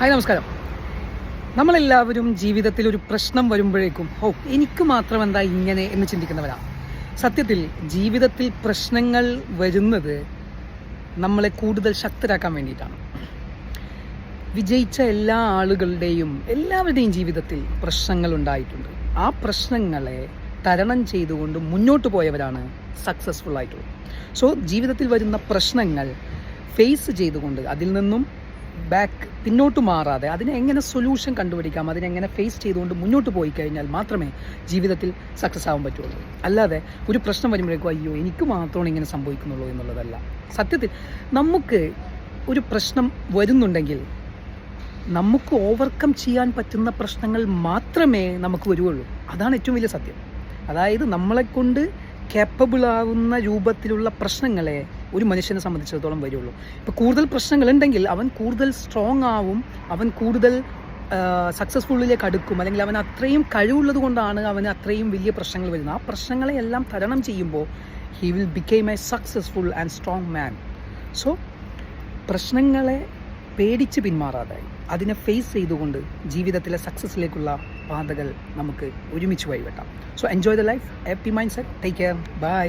Hi, നമസ്കാരം. നമ്മളെല്ലാവരും ജീവിതത്തിൽ ഒരു പ്രശ്നം വരുമ്പോഴേക്കും എനിക്ക് മാത്രം എന്താ ഇങ്ങനെ എന്ന് ചിന്തിക്കുന്നവരാണ്. സത്യത്തിൽ ജീവിതത്തിൽ പ്രശ്നങ്ങൾ വരുന്നത് നമ്മളെ കൂടുതൽ ശക്തരാക്കാൻ വേണ്ടിയിട്ടാണ്. വിജയിച്ച എല്ലാവരുടെയും ജീവിതത്തിൽ പ്രശ്നങ്ങൾ ഉണ്ടായിട്ടുണ്ട്. ആ പ്രശ്നങ്ങളെ തരണം ചെയ്തുകൊണ്ട് മുന്നോട്ട് പോയവരാണ് സക്സസ്ഫുൾ ആയിട്ടുള്ളത്. സോ ജീവിതത്തിൽ വരുന്ന പ്രശ്നങ്ങൾ ഫേസ് ചെയ്തുകൊണ്ട് അതിൽ നിന്നും പിന്നോട്ട് മാറാതെ അതിനെ എങ്ങനെ സൊല്യൂഷൻ കണ്ടുപിടിക്കാം, അതിനെങ്ങനെ ഫേസ് ചെയ്തുകൊണ്ട് മുന്നോട്ട് പോയി കഴിഞ്ഞാൽ മാത്രമേ ജീവിതത്തിൽ സക്സസ് ആവാൻ പറ്റുള്ളൂ. അല്ലാതെ ഒരു പ്രശ്നം വരുമ്പോഴേക്കും അയ്യോ എനിക്ക് മാത്രമാണ് ഇങ്ങനെ സംഭവിക്കുന്നുള്ളൂ എന്നുള്ളതല്ല. സത്യത്തിൽ നമുക്ക് ഒരു പ്രശ്നം വരുന്നുണ്ടെങ്കിൽ നമുക്ക് ഓവർകം ചെയ്യാൻ പറ്റുന്ന പ്രശ്നങ്ങൾ മാത്രമേ നമുക്ക് വരുള്ളൂ. അതാണ് ഏറ്റവും വലിയ സത്യം. അതായത് നമ്മളെക്കൊണ്ട് കേപ്പബിൾ ആവുന്ന രൂപത്തിലുള്ള പ്രശ്നങ്ങളെ ഒരു മനുഷ്യനെ സംബന്ധിച്ചിടത്തോളം വരുള്ളൂ. ഇപ്പോൾ കൂടുതൽ പ്രശ്നങ്ങളുണ്ടെങ്കിൽ അവൻ കൂടുതൽ സ്ട്രോങ് ആവും, അവൻ കൂടുതൽ സക്സസ്ഫുള്ളിലേക്ക് അടുക്കും, അല്ലെങ്കിൽ അവൻ അത്രയും കഴിവുള്ളത് കൊണ്ടാണ് അവന് അത്രയും വലിയ പ്രശ്നങ്ങൾ വരുന്നത്. ആ പ്രശ്നങ്ങളെ എല്ലാം തരണം ചെയ്യുമ്പോൾ he will became A successful and strong man. So പ്രശ്നങ്ങളെ പേടിച്ച് പിന്മാറാതെ അതിനെ ഫേസ് ചെയ്തുകൊണ്ട് ജീവിതത്തിലെ സക്സസ്സിലേക്കുള്ള പാതകൾ നമുക്ക് ഒരുമിച്ച് വഴിവെട്ടാം. So enjoy the life, happy mind set, take care, by.